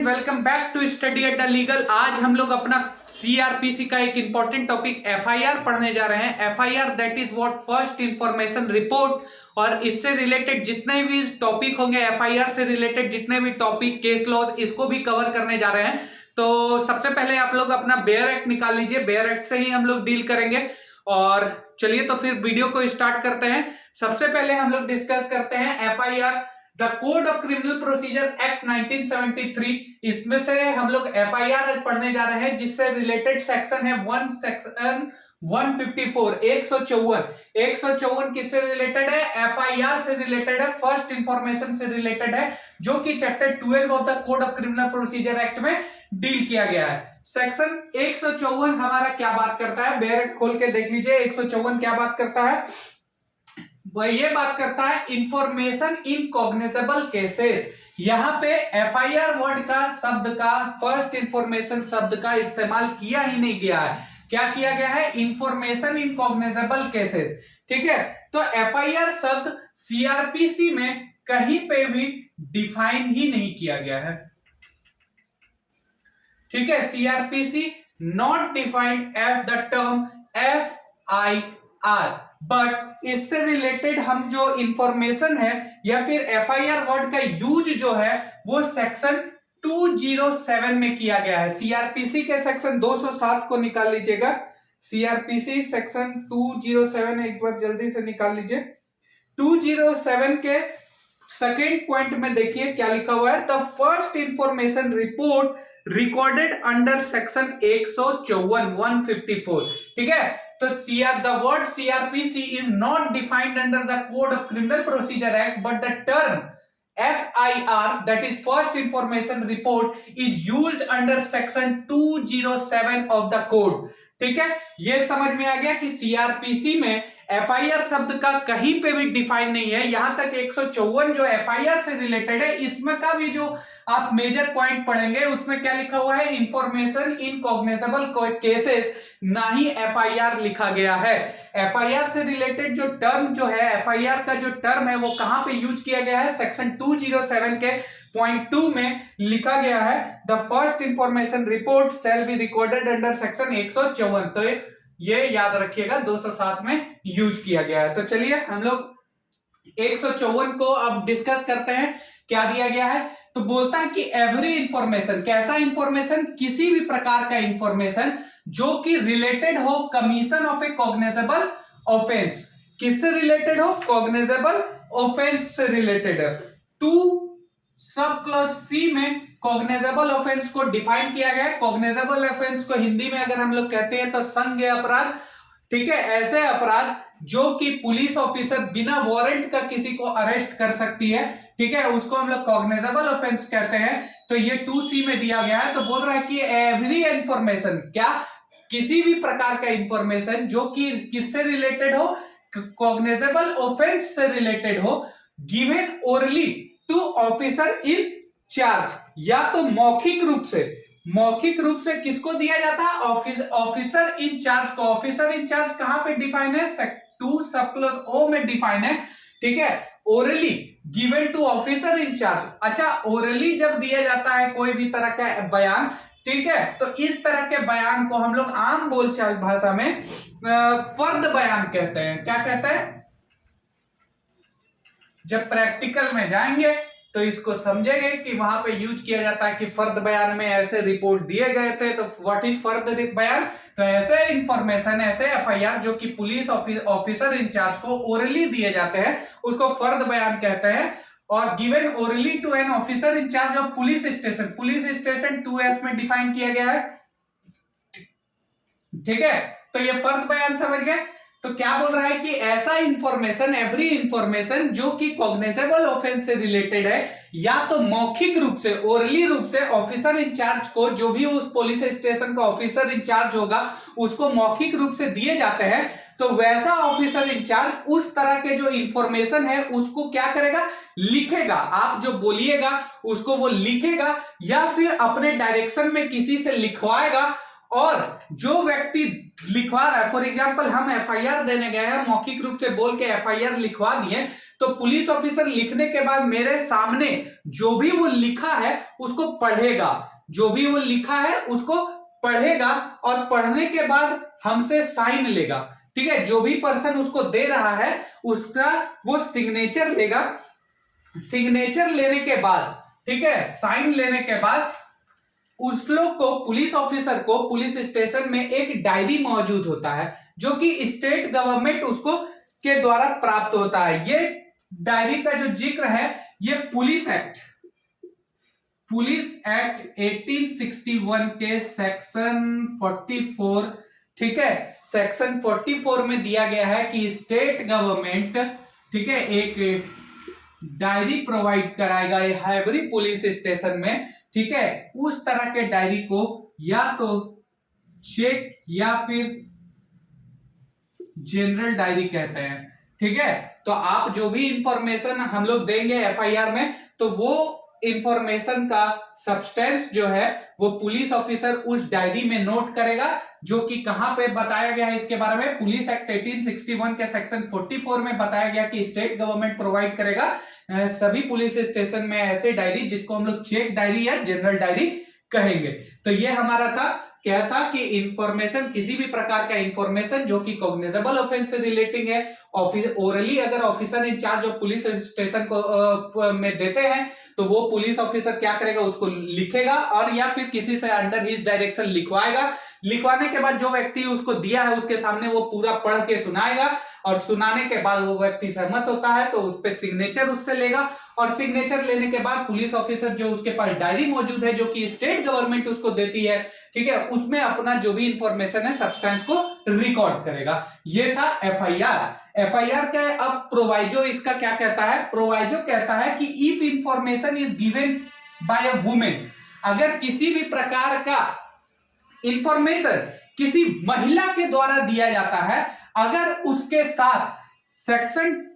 Welcome back to study at the legal. आज हम लोग अपना सीआरपीसी का एक इंपॉर्टेंट टॉपिक एफआईआर पढ़ने जा रहे हैं। FIR that is what first information report, और इससे रिलेटेड जितने भी टॉपिक होंगे, एफआईआर से रिलेटेड जितने भी टॉपिक, केस लॉज, इसको भी कवर करने जा रहे हैं। तो सबसे पहले आप लोग अपना बेयर एक्ट निकाल लीजिए। बेयर एक्ट से ही हम लोग डील करेंगे। और चलिए तो फिर वीडियो को स्टार्ट करते हैं। सबसे पहले हम लोग डिस्कस करते हैं FIR, the code of criminal procedure act 1973। इसमें से हम लोग एफआईआर पढ़ने जा रहे हैं, जिससे रिलेटेड सेक्शन है सेक्शन 154 154 किससे रिलेटेड है? एफआईआर से रिलेटेड है, फर्स्ट इंफॉर्मेशन से रिलेटेड है, जो कि chapter 12 of the code of criminal procedure act में डील किया गया है। सेक्शन 154 हमारा क्या बात करता है? बेयर खोल के देख लीजिए। 154 क्या बात करता है? वह ये बात करता है इंफॉर्मेशन इन कॉग्निजेबल केसेस। यहां पे एफआईआर वर्ड का, शब्द का, फर्स्ट इंफॉर्मेशन शब्द का इस्तेमाल किया ही नहीं गया है। क्या किया गया है? Information in cognizable cases. ठीक है, तो एफआईआर शब्द सीआरपीसी में कहीं पे भी डिफाइन ही नहीं किया गया है। ठीक है, CrPC not defined at the term FIR, but इससे रिलेटेड हम जो इंफॉर्मेशन है या फिर एफआईआर वर्ड का यूज जो है वो सेक्शन 207 में किया गया है। सीआरपीसी के सेक्शन 207 को निकाल लीजिएगा। सीआरपीसी सेक्शन 207 एक बार जल्दी से निकाल लीजिए। 207 के सेकेंड पॉइंट में देखिए क्या लिखा हुआ है। The first information report recorded under section 154। ठीक है, तो the word CRPC is not defined under the Code of Criminal Procedure Act, but the term FIR, that is First Information Report, is used under section 207 of the Code. ठीक है, ये समझ में आ गया कि सीआरपीसी में एफआईआर शब्द का कहीं पे भी डिफाइन नहीं है। यहां तक 154 जो एफआईआर से रिलेटेड है, इसमें का भी जो आप मेजर पॉइंट पढ़ेंगे उसमें क्या लिखा हुआ है? इंफॉर्मेशन इन कॉग्निजेबल केसेस, ना ही एफआईआर लिखा गया है। एफआईआर से रिलेटेड जो टर्म जो है, एफआईआर का जो टर्म है वो कहां पे यूज किया गया है? सेक्शन 207 के पॉइंट 2 में लिखा गया है the first information report shall be recorded under section 154। तो ये याद रखिएगा, 207 में यूज किया गया है। तो चलिए हम लोग 154 को अब डिस्कस करते हैं। क्या दिया गया है? तो बोलता है कि एवरी इंफॉर्मेशन, कैसा इंफॉर्मेशन? किसी भी प्रकार का इंफॉर्मेशन जो कि रिलेटेड हो commission of A cognizable offence. किससे रिलेटेड हो? कॉग्निजेबल ऑफेंस से रिलेटेड है। टू सब क्लॉज सी में कॉग्निजेबल ऑफेंस को डिफाइन किया गया है। कॉग्निजेबल ऑफेंस को हिंदी में अगर हम लोग कहते हैं तो संज्ञेय अपराध। ठीक है, ऐसे अपराध जो कि पुलिस ऑफिसर बिना वारंट का किसी को अरेस्ट कर सकती है, ठीक है, उसको हम लोग कॉग्निजेबल ऑफेंस कहते हैं। तो ये 2C में दिया गया है। तो बोल रहा है कि एवरी इंफॉर्मेशन, क्या? किसी भी प्रकार का इंफॉर्मेशन जो कि किससे रिलेटेड हो? कॉग्निजेबल ऑफेंस से रिलेटेड हो, given orally to officer in charge, या तो मौखिक रूप से किसको दिया जाता है? ऑफिसर इन चार्ज को। ऑफिसर इन चार्ज कहां पे डिफाइन है? 2 सब क्लॉज O में डिफाइन है। ठीक है, orally given to officer in charge. अच्छा, ओरली जब दिया जाता है कोई भी तरह का बयान, ठीक है, तो इस तरह के बयान को हम लोग आम बोलचाल भाषा में फर्द बयान कहते हैं। क्या कहते हैं? जब प्रैक्टिकल में जाएंगे तो इसको समझेंगे कि वहां पे यूज किया जाता है कि फर्द बयान में ऐसे रिपोर्ट दिए गए थे। तो व्हाट इज फर्द बयान? तो ऐसे इंफॉर्मेशन, ऐसे एफआईआर जो कि पुलिस ऑफिसर इंचार्ज को ओरली दिए जाते हैं, उसको फर्द बयान कहते हैं। और given orally to an officer in charge of police station 2S में डिफाइन किया गया है। ठीक है, तो ये फर्द बयान समझ गए। तो क्या बोल रहा है कि ऐसा इंफॉर्मेशन, एवरी इंफॉर्मेशन जो कि कॉग्निजेबल ऑफेंस से रिलेटेड है, या तो मौखिक रूप से, ओरली रूप से ऑफिसर इंचार्ज को, जो भी उस पुलिस स्टेशन का ऑफिसर इंचार्ज होगा, उसको मौखिक रूप से दिए जाते हैं। तो वैसा ऑफिसर इंचार्ज उस तरह के जो इंफॉर्मेशन है उसको क्या करेगा? लिखेगा। आप जो बोलिएगा उसको वो लिखेगा, या फिर अपने डायरेक्शन में किसी से लिखवाएगा। और जो व्यक्ति लिखवा रहा है, फॉर एग्जाम्पल हम एफआईआर देने गए हैं, मौखिक रूप से बोल के एफआईआर लिखवा दिए, तो पुलिस ऑफिसर लिखने के बाद मेरे सामने जो भी वो लिखा है उसको पढ़ेगा, जो भी वो लिखा है उसको पढ़ेगा और पढ़ने के बाद हमसे साइन लेगा। ठीक है, जो भी पर्सन उसको दे रहा है उसका वो सिग्नेचर लेगा। सिग्नेचर लेने के बाद, ठीक है, साइन लेने के बाद उस लोग को, पुलिस ऑफिसर को, पुलिस स्टेशन में एक डायरी मौजूद होता है जो कि स्टेट गवर्नमेंट उसको के द्वारा प्राप्त होता है। ये डायरी का जो जिक्र है ये पुलिस एक्ट 1861 के सेक्शन 44, ठीक है, सेक्शन 44 में दिया गया है कि स्टेट गवर्नमेंट, ठीक है, एक डायरी प्रोवाइड कराएगा एवरी पुलिस स्टेशन में। ठीक है, उस तरह के डायरी को या तो चेक या फिर जनरल डायरी कहते हैं। ठीक है, तो आप जो भी इंफॉर्मेशन हम लोग देंगे एफआईआर में, तो वो इंफॉर्मेशन का सब्सटेंस जो है वो पुलिस ऑफिसर उस डायरी में नोट करेगा, जो कि कहां पे बताया गया है इसके बारे में, पुलिस एक्ट 1861 के सेक्शन 44 में बताया गया कि स्टेट गवर्नमेंट प्रोवाइड करेगा सभी पुलिस स्टेशन में ऐसे डायरी जिसको हम लोग चेक डायरी या जनरल डायरी कहेंगे। तो ये हमारा था, क्या था कि इंफॉर्मेशन, किसी भी प्रकार का इंफॉर्मेशन जो कि कॉग्निजेबल ऑफेंस से रिलेटिंग है, ओरली अगर officer in charge of police station को में देते हैं तो वो पुलिस ऑफिसर क्या करेगा, उसको लिखेगा और या फिर किसी से अंडर हिज डायरेक्शन लिखवाएगा। लिखवाने के बाद जो व्यक्ति उसको दिया है उसके सामने वो पूरा पढ़ के सुनाएगा और सुनाने के बाद वो व्यक्ति सहमत होता है तो उस पर सिग्नेचर उससे लेगा और सिग्नेचर लेने के बाद पुलिस ऑफिसर जो उसके पास डायरी मौजूद है जो कि स्टेट गवर्नमेंट उसको देती है, ठीक है, उसमें अपना जो भी इंफॉर्मेशन है सब्सटेंस को रिकॉर्ड करेगा। ये था एफआईआर। एफआईआर का अब प्रोवाइजो इसका क्या कहता है, प्रोवाइजो कहता है कि if information is given bye a women, अगर किसी भी प्रकार का इंफॉर्मेशन किसी महिला के द्वारा दिया जाता है, अगर उसके साथ सेक्शन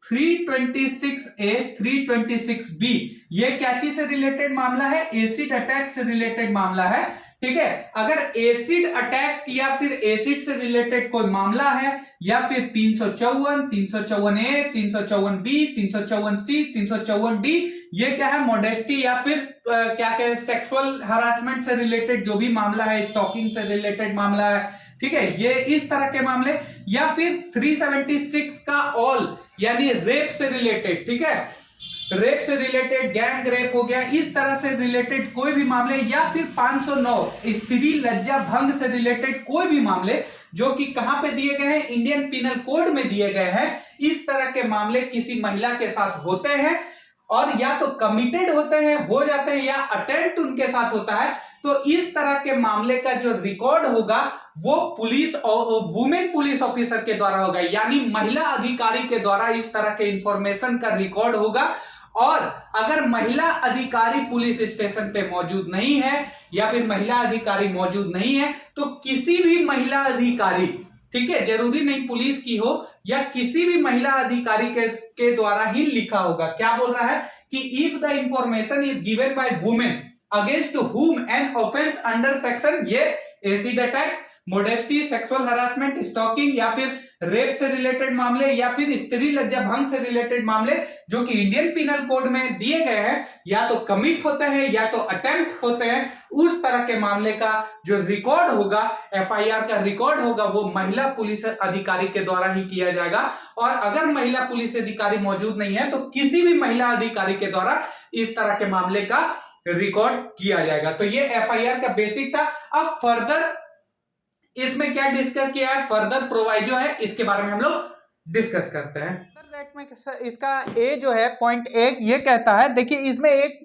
326A 326B ये क्या चीज से रिलेटेड मामला है, एसिड अटैक से रिलेटेड मामला है। ठीक है, अगर एसिड अटैक या फिर एसिड से रिलेटेड कोई मामला है या फिर 354, 354A, 354B, 354C, 354D, ये क्या है, मोडेस्टी या फिर क्या कहते, सेक्सुअल हरासमेंट से रिलेटेड जो भी मामला है, स्टॉकिंग से रिलेटेड मामला है, ठीक है, ये इस तरह के मामले, या फिर 376 का ऑल यानी रेप से रिलेटेड, ठीक है, रेप से रिलेटेड, गैंग रेप हो गया, इस तरह से रिलेटेड कोई भी मामले, या फिर 509 स्त्री लज्जा भंग से रिलेटेड कोई भी मामले जो कि कहां पे दिए गए हैं, इंडियन पिनल कोड में दिए गए हैं, इस तरह के मामले किसी महिला के साथ होते हैं और या तो कमिटेड होते हैं, हो जाते हैं, या अटेम्प्ट उनके साथ होता है, तो इस तरह के मामले का जो रिकॉर्ड होगा वो पुलिस और वुमेन पुलिस ऑफिसर के द्वारा होगा, यानी महिला अधिकारी के द्वारा इस तरह के इंफॉर्मेशन का रिकॉर्ड होगा। और अगर महिला अधिकारी पुलिस स्टेशन पे मौजूद नहीं है या फिर महिला अधिकारी मौजूद नहीं है तो किसी भी महिला अधिकारी, ठीक है, जरूरी नहीं पुलिस की हो, या किसी भी महिला अधिकारी के द्वारा ही लिखा होगा। क्या बोल रहा है कि if the information is given by women against whom an offence under section, ये acid attack, modesty, sexual harassment, stalking या फिर रेप से रिलेटेड मामले या फिर स्त्री लज्जा भंग से रिलेटेड मामले जो कि इंडियन पिनल कोड में दिए गए हैं, या तो कमिट होते हैं या तो अटेम्प्ट होते हैं, उस तरह के मामले का जो रिकॉर्ड होगा, एफआईआर का रिकॉर्ड होगा, वो महिला पुलिस अधिकारी के द्वारा ही किया जाएगा। और अगर महिला पुलिस अधिकारी मौजूद नहीं है तो किसी भी महिला अधिकारी के द्वारा इस तरह के मामले का रिकॉर्ड किया जाएगा। तो ये एफआईआर का बेसिक था। अब फर्दर इसमें क्या डिस्कस किया है, फर्दर प्रोवाइजो है, इसके बारे में हम लोग डिस्कस करते हैं। इसका ए जो है पॉइंट एक ये कहता है, देखिए इसमें एक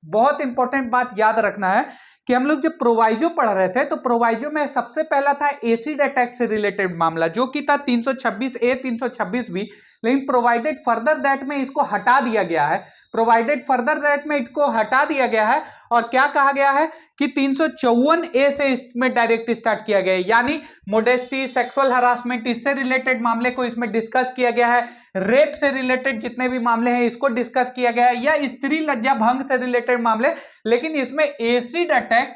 बहुत इंपॉर्टेंट बात याद रखना है कि हम लोग जब प्रोवाइजो पढ़ रहे थे तो प्रोवाइजो में सबसे पहला था एसिड अटैक से रिलेटेड मामला जो कि था 326A 326B, लेकिन प्रोवाइडेड फर्दर दैट में इसको हटा दिया गया है, प्रोवाइडेड फर्दर दैट में इसको हटा दिया गया है और क्या कहा गया है कि 354A से इसमें डायरेक्ट स्टार्ट किया गया है, यानी मोडेस्टी, सेक्सुअल हरासमेंट, इससे रिलेटेड मामले को इसमें डिस्कस किया गया है, रेप से रिलेटेड जितने भी मामले हैं इसको डिस्कस किया गया है, या स्त्री लज्जा भंग से रिलेटेड मामले, लेकिन इसमें एसिड अटैक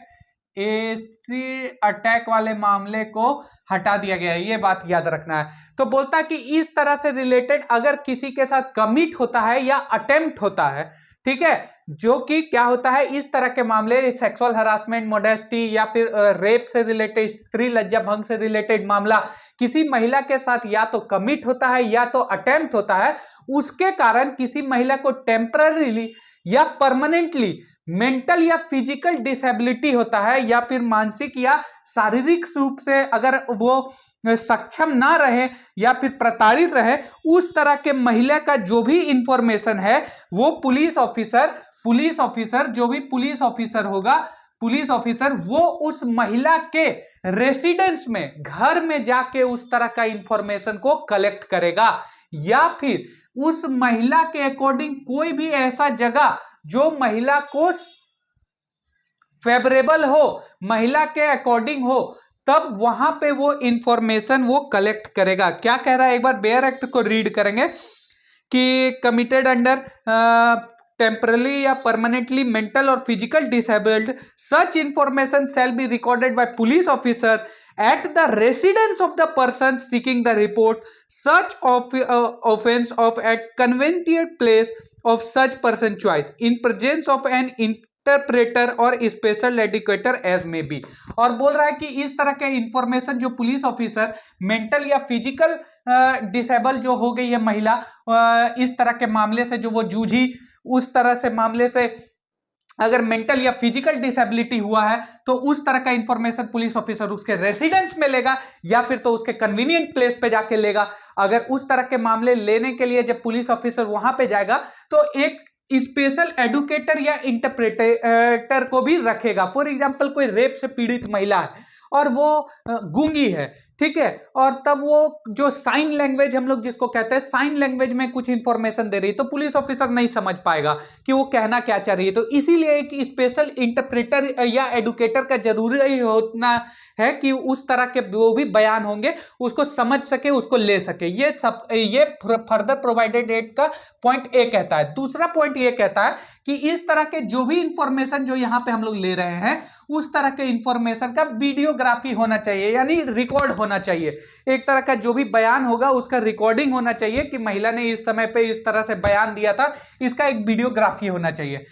एसी अटैक वाले मामले को हटा दिया गया है, ये बात याद रखना है। तो बोलता है कि इस तरह से रिलेटेड अगर किसी के साथ कमिट होता है या अटेम्प्ट होता है, ठीक है, जो कि क्या होता है, इस तरह के मामले सेक्सुअल हरासमेंट, मोडेस्टी या फिर रेप से रिलेटेड, स्त्री लज्जा भंग से रिलेटेड मामला किसी महिला के साथ या तो कमिट होता है या तो अटेम्प्ट होता है, उसके कारण किसी महिला को टेम्पररीली या परमानेंटली मेंटल या फिजिकल डिसेबिलिटी होता है, या फिर मानसिक या शारीरिक रूप से अगर वो सक्षम ना रहे या फिर प्रताड़ित रहे, उस तरह के महिला का जो भी इंफॉर्मेशन है वो पुलिस ऑफिसर जो भी पुलिस ऑफिसर होगा, पुलिस ऑफिसर वो उस महिला के रेसिडेंस में, घर में जाके उस तरह का इंफॉर्मेशन को कलेक्ट करेगा, या फिर उस महिला के अकॉर्डिंग कोई भी ऐसा जगह जो महिला को फेवरेबल हो, महिला के अकॉर्डिंग हो, तब वहां पे वो इंफॉर्मेशन वो कलेक्ट करेगा। क्या कह रहा है, एक बार बेयर एक्ट को रीड करेंगे कि कमिटेड अंडर टेम्परली या परमानेंटली मेंटल और physical disabled, such information shall be recorded by police officer at the residence of the person seeking the report such offense of at convenient place of such person choice in presence of an interpreter और special educator as may be. और बोल रहा है कि इस तरह के information जो पुलिस ऑफिसर मेंटल या फिजिकल डिसेबल जो हो गई है महिला, इस तरह के मामले से जो वो जूझी, उस तरह से मामले से अगर मेंटल या फिजिकल डिसेबिलिटी हुआ है तो उस तरह का इंफॉर्मेशन पुलिस ऑफिसर उसके रेसिडेंस में लेगा या फिर तो उसके कन्वीनियंट प्लेस पे जाके लेगा। अगर उस तरह के मामले लेने के लिए जब पुलिस ऑफिसर वहां पे जाएगा तो एक स्पेशल एडुकेटर या इंटरप्रेटर को भी रखेगा। फॉर एग्जांपल कोई रेप से पीड़ित महिला है और वो गूंगी है, ठीक है, और तब वो जो साइन लैंग्वेज हम लोग जिसको कहते हैं, साइन लैंग्वेज में कुछ इंफॉर्मेशन दे रही है तो पुलिस ऑफिसर नहीं समझ पाएगा कि वो कहना क्या चाह रही है। तो इसीलिए एक स्पेशल इंटरप्रेटर या एडुकेटर का जरूरी होना है कि उस तरह के जो भी बयान होंगे उसको समझ सके, उसको ले सके। ये फर्दर प्रोवाइडेड एड का पॉइंट ए कहता है। दूसरा पॉइंट ये कहता है कि इस तरह के जो भी इंफॉर्मेशन जो यहां पे हम लोग ले रहे हैं उस तरह के इंफॉर्मेशन का वीडियोग्राफी होना चाहिए, यानी रिकॉर्ड होना चाहिए। एक तरह का जो भी बयान होगा उसका रिकॉर्डिंग होना चाहिए कि महिला ने इस समय पे इस तरह से बयान दिया था, इसका एक वीडियोग्राफी होना चाहिए।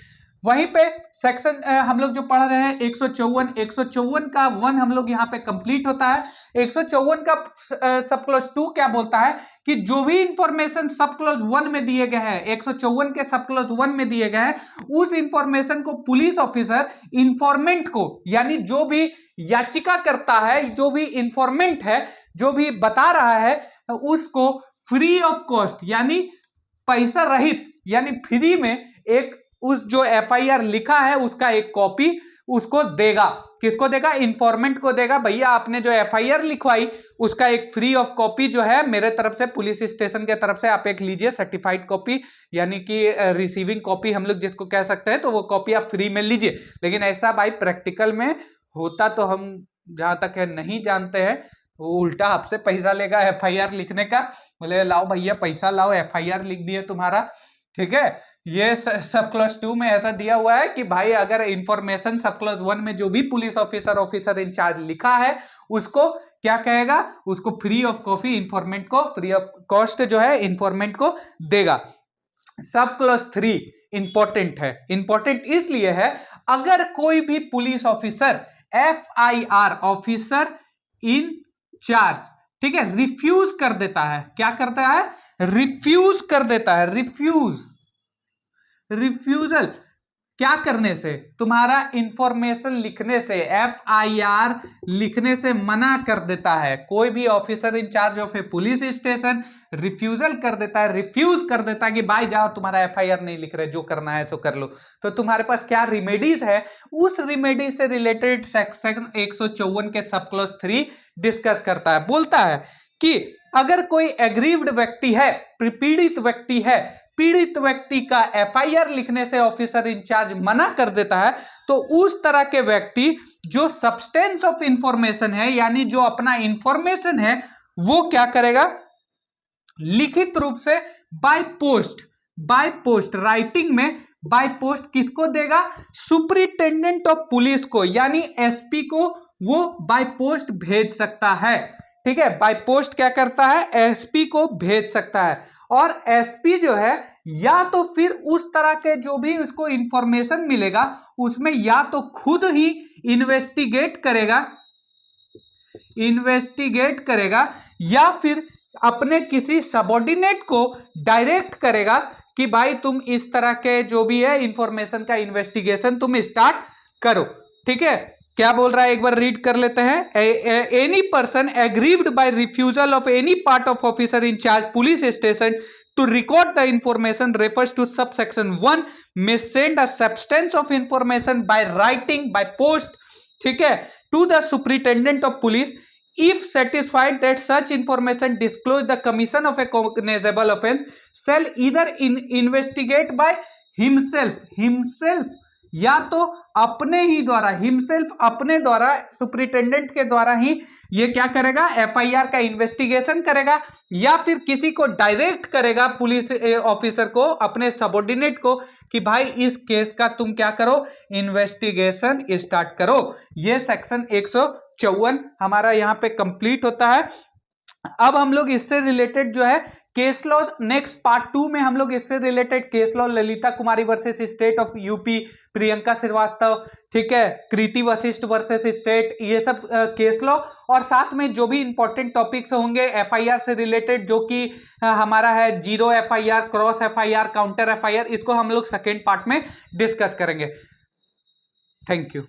वहीं पे सेक्शन हम लोग जो पढ़ रहे हैं 154 का 1 हम लोग यहाँ पे कंप्लीट होता है। 154 का सब क्लॉज 2 क्या बोलता है कि जो भी इंफॉर्मेशन सब क्लॉज 1 में दिए गए हैं, 154 के सब क्लॉज 1 में दिए गए हैं, उस इंफॉर्मेशन को पुलिस ऑफिसर इंफॉर्मेंट को, यानी जो भी याचिका करता है, जो भी इंफॉर्मेंट है, जो भी बता रहा है, उसको फ्री ऑफ कॉस्ट यानी पैसा रहित, यानी फ्री में एक उस जो एफआईआर लिखा है उसका एक कॉपी उसको देगा। किसको देगा? इंफॉर्मेंट को देगा। भैया आपने जो एफआईआर लिखवाई उसका एक फ्री ऑफ कॉपी जो है मेरे तरफ से, पुलिस स्टेशन के तरफ से आप एक लीजिए, सर्टिफाइड कॉपी यानी कि रिसीविंग कॉपी हम लोग जिसको कह सकते हैं, तो वो कॉपी आप फ्री में लीजिए। लेकिन ऐसा भाई प्रैक्टिकल में होता तो हम जहां तक है नहीं जानते हैं, वो उल्टा आपसे पैसा लेगा एफआईआर लिखने का, बोले लाओ भैया पैसा लाओ, एफआईआर लिख दिए तुम्हारा, ठीक है। ये सब क्लॉज 2 में ऐसा दिया हुआ है कि भाई अगर इंफॉर्मेशन सब क्लॉज 1 में जो भी पुलिस ऑफिसर इंचार्ज लिखा है उसको क्या कहेगा, उसको फ्री ऑफ कॉपी इंफॉर्मेंट को, फ्री ऑफ कॉस्ट जो है इंफॉर्मेंट को देगा। सब क्लॉज 3 इंपॉर्टेंट है। इंपॉर्टेंट इसलिए है अगर कोई भी police officer FIR officer in charge, ठीक है, रिफ्यूज कर देता है, क्या करता है? रिफ्यूज कर देता है। रिफ्यूजल क्या करने से? तुम्हारा इंफॉर्मेशन लिखने से, एफआईआर लिखने से मना कर देता है। कोई भी officer in charge of a police station refusal कर देता है, रिफ्यूज कर देता है कि भाई जाओ तुम्हारा एफआईआर नहीं लिख रहे, जो करना है सो कर लो। तो तुम्हारे पास क्या रिमेडीज है? उस रिमेडीज से रिलेटेड सेक्शन 154 के सब क्लॉज 3 डिस्कस करता है। बोलता है कि अगर कोई एग्रीव्ड व्यक्ति है, पीड़ित व्यक्ति है, पीड़ित व्यक्ति का एफआईआर लिखने से ऑफिसर इंचार्ज मना कर देता है, तो उस तरह के व्यक्ति जो सब्सटेंस ऑफ इंफॉर्मेशन है, यानी जो अपना इंफॉर्मेशन है, वो क्या करेगा? लिखित रूप से बाय पोस्ट राइटिंग में बाय पोस्ट किसको देगा? सुपरिटेंडेंट ऑफ पुलिस को, यानी एसपी को वो बाय पोस्ट भेज सकता है। ठीक है, बाय पोस्ट क्या करता है? एसपी को भेज सकता है। और एसपी जो है या तो फिर उस तरह के जो भी उसको इंफॉर्मेशन मिलेगा उसमें या तो खुद ही इन्वेस्टिगेट करेगा या फिर अपने किसी सबऑर्डिनेट को डायरेक्ट करेगा कि भाई तुम इस तरह के जो भी है इंफॉर्मेशन का इन्वेस्टिगेशन तुम स्टार्ट करो। ठीक है, क्या बोल रहा है एक बार रीड कर लेते हैं। Any person aggrieved bye refusal of any part of officer in charge police station to record the information refers to subsection 1 may send a substance of information by writing by post, ठीक है, to the superintendent of police if satisfied that such information disclose the commission of a cognizable offense shall either investigate by himself या तो अपने ही द्वारा himself अपने द्वारा superintendent के द्वारा ही ये क्या करेगा? एफआईआर का इन्वेस्टिगेशन करेगा या फिर किसी को डायरेक्ट करेगा पुलिस ऑफिसर को, अपने सबऑर्डिनेट को, कि भाई इस केस का तुम क्या करो? इन्वेस्टिगेशन स्टार्ट करो। ये सेक्शन 154 हमारा यहाँ पे कंप्लीट होता है। अब हम लोग इससे रिलेटेड जो है केस लॉ, नेक्स्ट पार्ट 2 में हम लोग इससे related case law Lalita Kumari versus state of UP, Priyanka Srivastava, ठीक है, कृति वशिष्ठ वर्सेस स्टेट, ये सब केस लॉ और साथ में जो भी इंपॉर्टेंट टॉपिक्स होंगे एफआईआर से रिलेटेड जो कि हमारा है zero FIR, cross FIR, counter FIR, इसको हम लोग सेकेंड पार्ट में डिस्कस करेंगे। Thank you.